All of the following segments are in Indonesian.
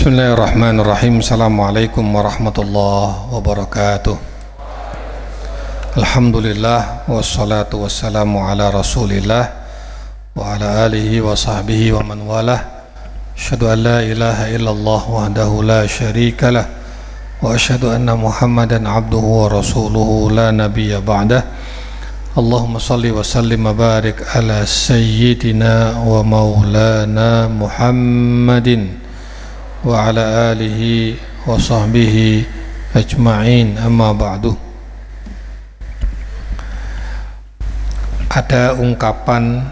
Bismillahirrahmanirrahim. Assalamualaikum warahmatullahi wabarakatuh. Alhamdulillah wassalatu wassalamu ala rasulillah wa ala alihi wa sahbihi wa man walah. Asyhadu an la ilaha illallah wahdahu la syarika lah wa asyhadu anna Muhammadan abduhu wa rasuluhu la nabiyya ba'dah. Allahumma salli wa sallim wa barik ala sayyidina wa maulana Muhammadin wa ala alihi wa sahbihi ajma'in, amma ba'du. Ada ungkapan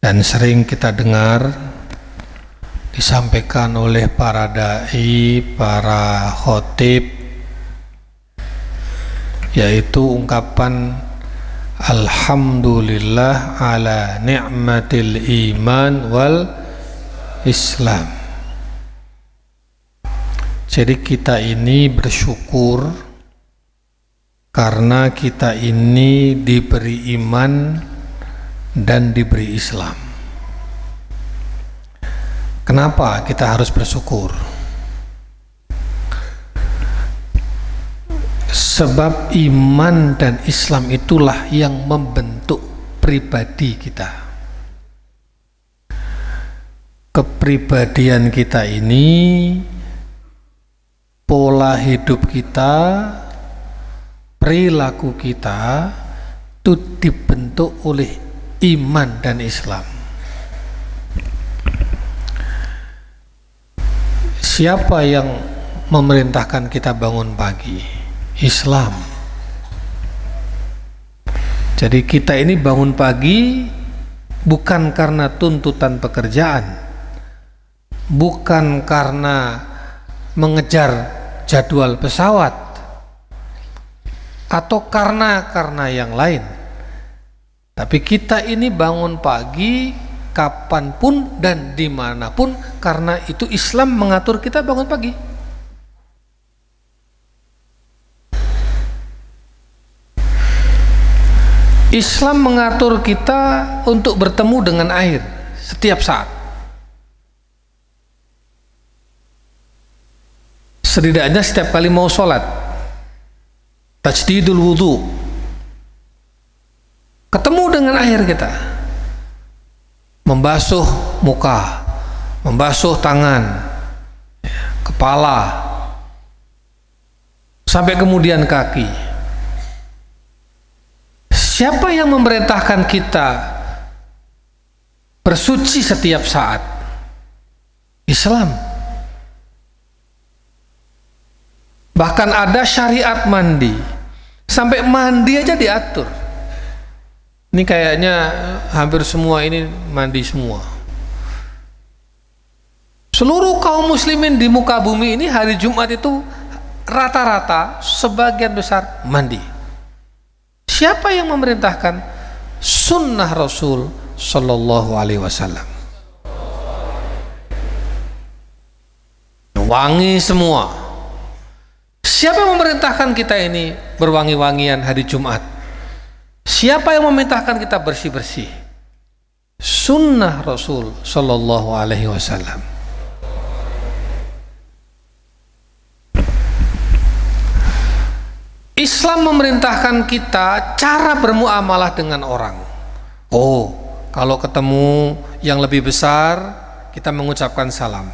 dan sering kita dengar disampaikan oleh para dai, para khotib, yaitu ungkapan alhamdulillah ala ni'matil iman wal islam. Jadi kita ini bersyukur karena kita ini diberi iman dan diberi Islam. Kenapa kita harus bersyukur? Sebab iman dan Islam itulah yang membentuk pribadi kita. Kepribadian kita ini, pola hidup kita, perilaku kita itu dibentuk oleh iman dan Islam. Siapa yang memerintahkan kita bangun pagi? Islam. Jadi kita ini bangun pagi bukan karena tuntutan pekerjaan, bukan karena mengejar jadwal pesawat, atau karena yang lain. Tapi kita ini bangun pagi kapanpun dan dimanapun karena itu Islam mengatur kita bangun pagi. Islam mengatur kita untuk bertemu dengan air setiap saat. Setidaknya setiap kali mau sholat, tajdidul wudu, ketemu dengan air kita, membasuh muka, membasuh tangan, kepala, sampai kemudian kaki. Siapa yang memerintahkan kita bersuci setiap saat? Islam. Bahkan ada syariat mandi, sampai mandi aja diatur. Ini kayaknya hampir semua ini mandi semua. Seluruh kaum muslimin di muka bumi ini hari Jumat itu rata-rata sebagian besar mandi. Siapa yang memerintahkan? Sunnah Rasul Sallallahu Alaihi Wasallam. Wangi semua. Siapa yang memerintahkan kita ini berwangi-wangian hari Jumat? Siapa yang memerintahkan kita bersih-bersih? Sunnah Rasul Sallallahu Alaihi Wasallam. Islam memerintahkan kita cara bermuamalah dengan orang. Oh, kalau ketemu yang lebih besar, kita mengucapkan salam.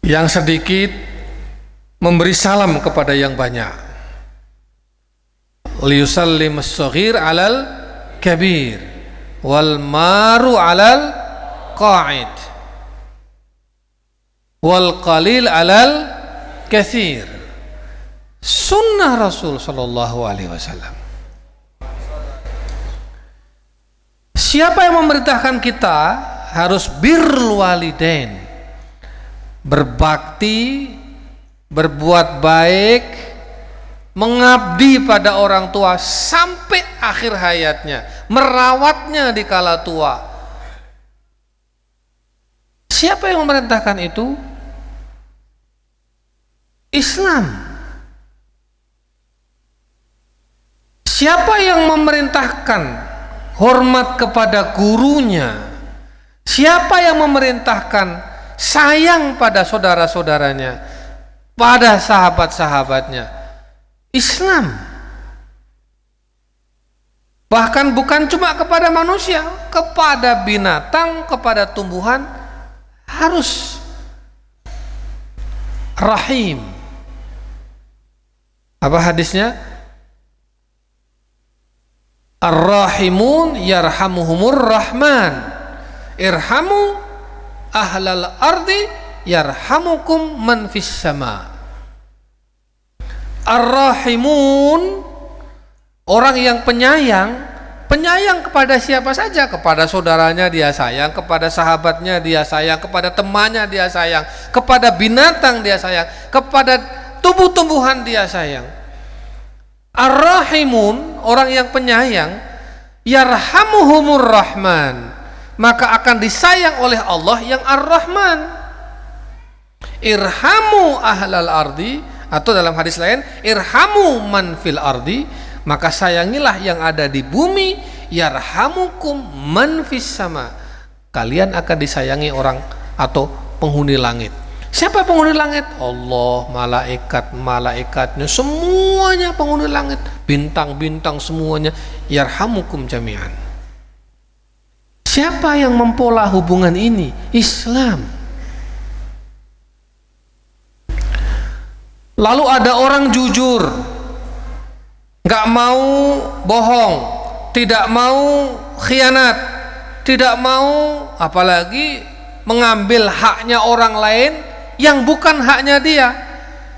Yang sedikit memberi salam kepada yang banyak. Liyusallim as-saghir 'alal kabir wal maru 'alal qa'id wal qalil 'alal katsir. Sunnah Rasul sallallahu alaihi wasallam. Siapa yang memerintahkan kita harus birrul walidain, berbakti, berbuat baik, mengabdi pada orang tua sampai akhir hayatnya, merawatnya di kala tua. Siapa yang memerintahkan itu? Islam. Siapa yang memerintahkan hormat kepada gurunya, Siapa yang memerintahkan sayang pada saudara-saudaranya, pada sahabat-sahabatnya? Islam. Bahkan bukan cuma kepada manusia, kepada binatang, kepada tumbuhan harus rahim. Apa hadisnya? Ar-rahimun yarhamuhumur rahman. Irhamu ahlal ardi yarhamukum man fis sama. Ar-rahimun, orang yang penyayang, penyayang kepada siapa saja, kepada saudaranya dia sayang, kepada sahabatnya dia sayang, kepada temannya dia sayang, kepada binatang dia sayang, kepada tumbuh-tumbuhan dia sayang. Ar-rahimun, orang yang penyayang, yarhamuhumur rahman, maka akan disayang oleh Allah yang Ar-Rahman. Irhamu ahlal ardi, atau dalam hadis lain, irhamu man fil ardi, maka sayangilah yang ada di bumi, yarhamukum man fis sama, kalian akan disayangi orang atau penghuni langit. Siapa penghuni langit? Allah, malaikat-malaikatnya, semuanya penghuni langit, bintang-bintang semuanya, yarhamukum jami'an. Siapa yang mempola hubungan ini? Islam. Lalu ada orang jujur, nggak mau bohong, tidak mau khianat, tidak mau apalagi mengambil haknya orang lain yang bukan haknya dia.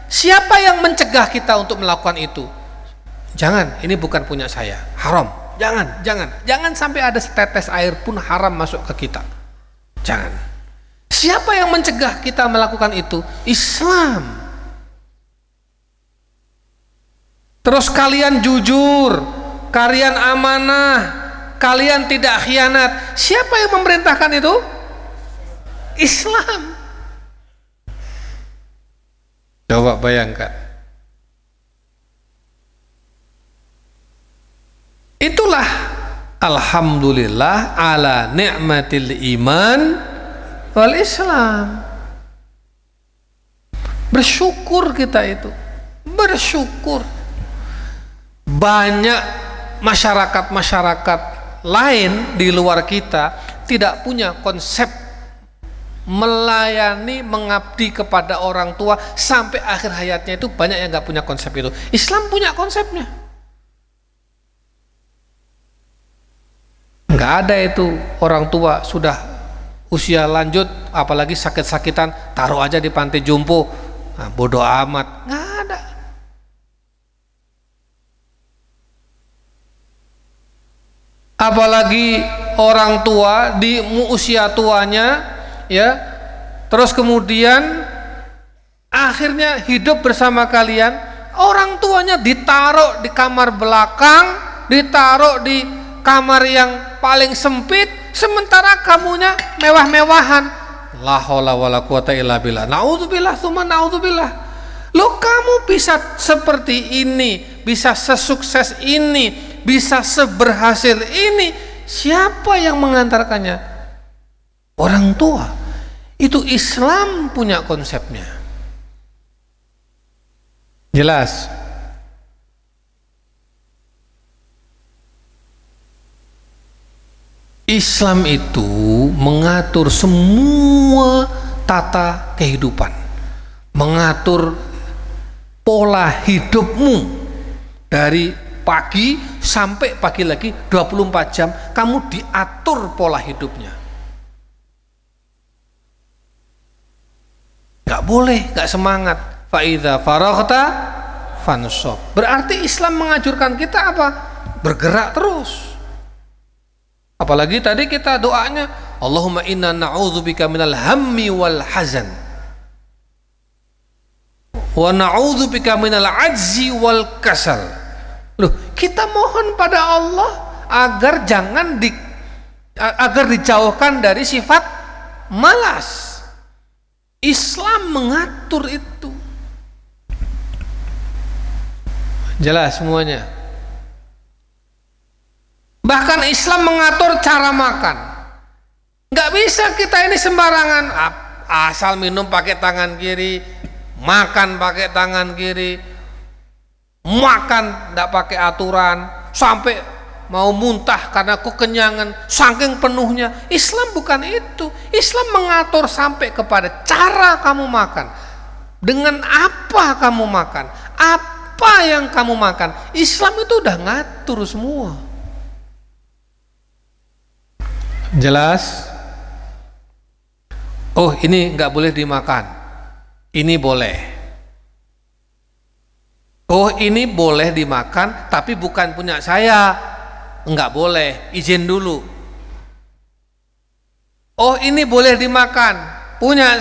Siapa yang mencegah kita untuk melakukan itu? Jangan, ini bukan punya saya, haram. Jangan sampai ada setetes air pun haram masuk ke kita. Jangan. Siapa yang mencegah kita melakukan itu? Islam. Terus kalian jujur, kalian amanah, kalian tidak khianat. Siapa yang memerintahkan itu? Islam. Coba bayangkan. Itulah alhamdulillah ala ni'matil iman wal Islam. Bersyukur kita itu. Bersyukur. Banyak masyarakat-masyarakat lain di luar kita tidak punya konsep melayani, mengabdi kepada orang tua sampai akhir hayatnya. Itu banyak yang nggak punya konsep itu. Islam punya konsepnya. Nggak ada itu orang tua sudah usia lanjut, apalagi sakit-sakitan, taruh aja di panti jompo, nah, bodoh amat. Nggak ada. Apalagi orang tua di usia tuanya, ya, terus kemudian akhirnya hidup bersama kalian, orang tuanya ditaruh di kamar belakang, ditaruh di kamar yang paling sempit, sementara kamunya mewah-mewahan. La haula wala quwata illa billah. Naudzubillah tsumma naudzubillah. Lo kamu bisa seperti ini, bisa sesukses ini, bisa seberhasil ini, siapa yang mengantarkannya? Orang tua. Itu Islam punya konsepnya. Jelas? Islam itu mengatur semua tata kehidupan, mengatur pola hidupmu dari pagi sampai pagi lagi 24 jam kamu diatur pola hidupnya. Gak boleh gak semangat. Fa idza faraghta fansab. Berarti Islam mengajurkan kita apa? Bergerak terus. Apalagi tadi kita doanya, Allahumma inna na'udzubika minal hammi wal hazan wa na'udzubika minal ajzi wal kasal. Loh, kita mohon pada Allah agar agar dijauhkan dari sifat malas. Islam mengatur itu. Jelas semuanya. Bahkan Islam mengatur cara makan. Nggak bisa kita ini sembarangan, asal minum pakai tangan kiri, makan pakai tangan kiri, makan nggak pakai aturan, sampai mau muntah karena kekenyangan saking penuhnya. Islam bukan itu. Islam mengatur sampai kepada cara kamu makan, dengan apa kamu makan, apa yang kamu makan. Islam itu udah ngatur semua. Jelas? Oh, ini nggak boleh dimakan, ini boleh. Oh, ini boleh dimakan tapi bukan punya saya, nggak boleh, izin dulu. Oh, ini boleh dimakan, punya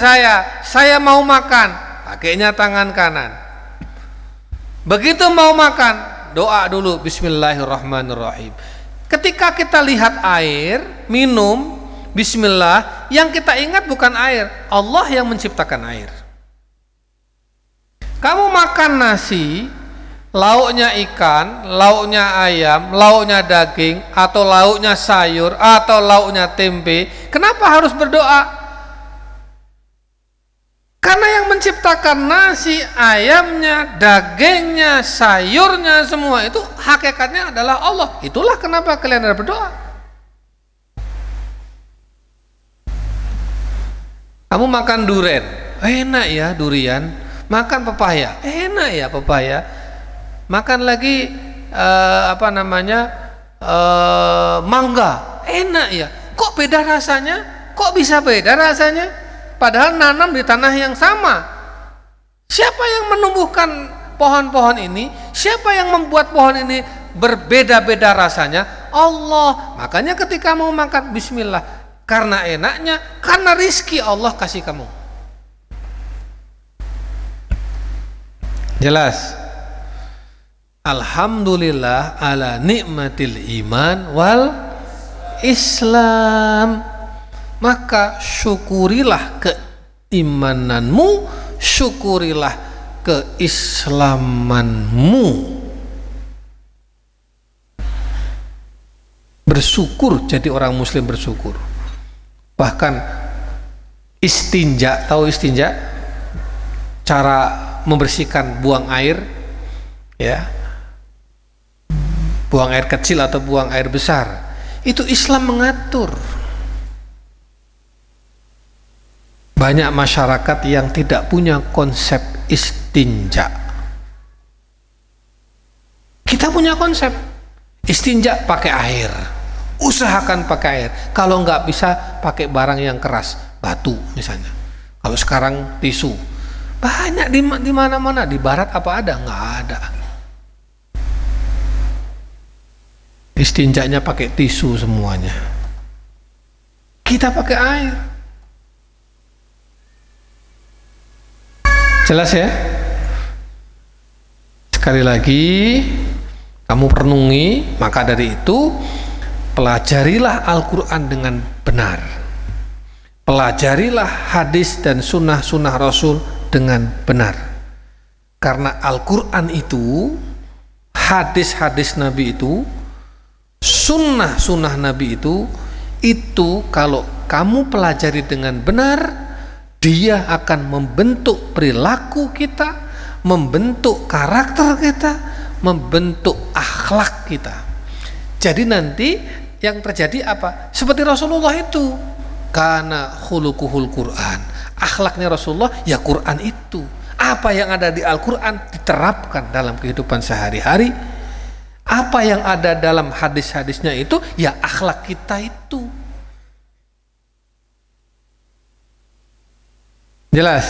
saya mau makan, pakainya tangan kanan. Begitu mau makan, doa dulu, bismillahirrahmanirrahim. Ketika kita lihat air, minum, bismillah, yang kita ingat bukan air, Allah yang menciptakan air. Kamu makan nasi, lauknya ikan, lauknya ayam, lauknya daging, atau lauknya sayur, atau lauknya tempe, kenapa harus berdoa? Karena yang menciptakan nasi, ayamnya, dagingnya, sayurnya, semua itu hakikatnya adalah Allah. Itulah kenapa kalian harus berdoa. Kamu makan durian, enak ya durian. Makan pepaya, enak ya pepaya. Makan lagi mangga, enak ya. Kok beda rasanya? Kok bisa beda rasanya? Padahal nanam di tanah yang sama. Siapa yang menumbuhkan pohon-pohon ini? Siapa yang membuat pohon ini berbeda-beda rasanya? Allah. Makanya ketika mau makan, bismillah. Karena enaknya, karena rizki Allah kasih kamu. Jelas? Alhamdulillah ala nikmatil iman wal Islam. Maka syukurilah keimananmu, syukurilah keislamanmu. Bersyukur, jadi orang muslim bersyukur. Bahkan istinja, tahu istinja? Cara membersihkan buang air, ya, buang air kecil atau buang air besar, itu Islam mengatur. Banyak masyarakat yang tidak punya konsep istinja. Kita punya konsep istinja pakai air, usahakan pakai air. Kalau nggak bisa pakai barang yang keras, batu misalnya. Kalau sekarang tisu, banyak di mana-mana. Di barat apa ada? Nggak ada. Istinjanya pakai tisu semuanya. Kita pakai air. Jelas ya? Sekali lagi, kamu renungi, maka dari itu pelajarilah Al-Quran dengan benar. Pelajarilah hadis dan sunnah-sunnah Rasul dengan benar. Karena Al-Quran itu, hadis-hadis Nabi itu, sunnah-sunnah Nabi itu kalau kamu pelajari dengan benar, dia akan membentuk perilaku kita, membentuk karakter kita, membentuk akhlak kita. Jadi nanti yang terjadi apa? Seperti Rasulullah itu, kana khuluquhul Quran, akhlaknya Rasulullah ya Quran itu. Apa yang ada di Al-Quran diterapkan dalam kehidupan sehari-hari. Apa yang ada dalam hadis-hadisnya itu ya akhlak kita itu. Jelas?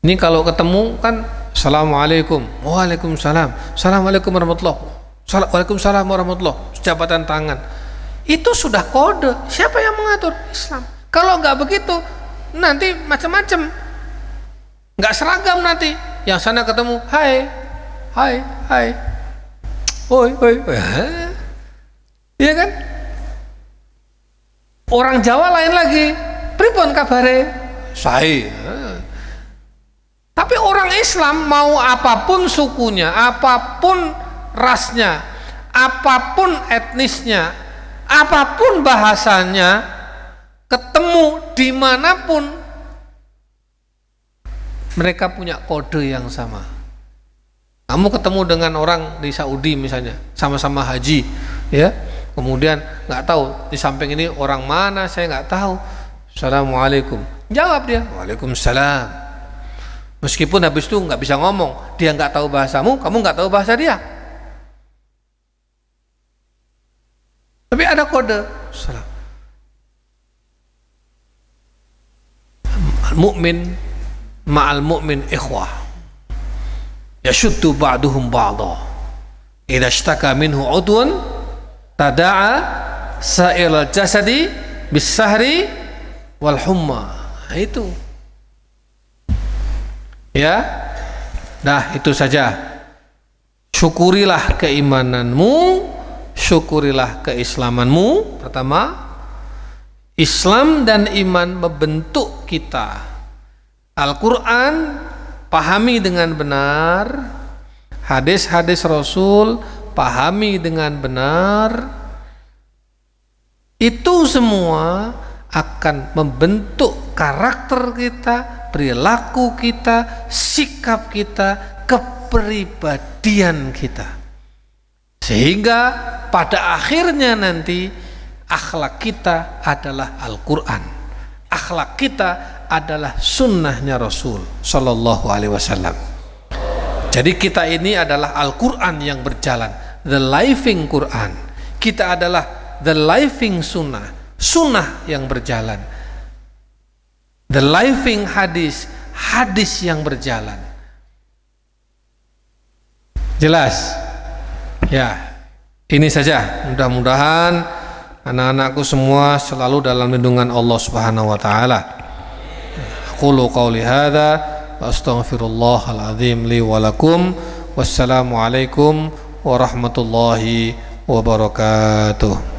Ini kalau ketemu kan Assalamualaikum, Waalaikumsalam, Assalamualaikum warahmatullahi, Waalaikumsalam warahmatullahi, jabatan tangan. Itu sudah kode. Siapa yang mengatur? Islam. Kalau nggak begitu, nanti macam-macam, nggak seragam nanti. Yang sana ketemu, hai, hai, hai, oi, oi, iya kan? Orang Jawa lain lagi, pripun kabare? Saya. Tapi orang Islam mau apapun sukunya, apapun rasnya, apapun etnisnya, apapun bahasanya, ketemu dimanapun, mereka punya kode yang sama. Kamu ketemu dengan orang di Saudi misalnya, sama-sama haji, ya, kemudian nggak tahu di samping ini orang mana, saya nggak tahu. Assalamualaikum, jawab dia, waalaikumsalam. Meskipun habis itu nggak bisa ngomong, dia nggak tahu bahasamu, kamu nggak tahu bahasa dia, tapi ada kode. Salam. Al-mu'min ma'al mu'min ikhwah, yashuddu ba'duhum ba'da, idza ishtaka minhu 'udwun tada'a sa'ilal jasadi bis-sahri wal humma. Nah, itu ya. Nah, itu saja. Syukurilah keimananmu, syukurilah keislamanmu. Pertama, Islam dan iman membentuk kita. Al-Quran pahami dengan benar, hadis-hadis Rasul pahami dengan benar. Itu semua akan membentuk karakter kita, perilaku kita, sikap kita, kepribadian kita, sehingga pada akhirnya nanti akhlak kita adalah Al-Quran, akhlak kita adalah sunnahnya Rasul Sallallahu Alaihi Wasallam. Jadi kita ini adalah Al-Quran yang berjalan, the living Quran. Kita adalah the living sunnah, sunnah yang berjalan, the living hadis, hadis yang berjalan. Jelas? Ya, ini saja. Mudah-mudahan anak-anakku semua selalu dalam lindungan Allah Subhanahu wa taala. Aqulu qouli hadza wa astaghfirullahal azim li wa lakum. Wassalamu alaikum warahmatullahi wabarakatuh.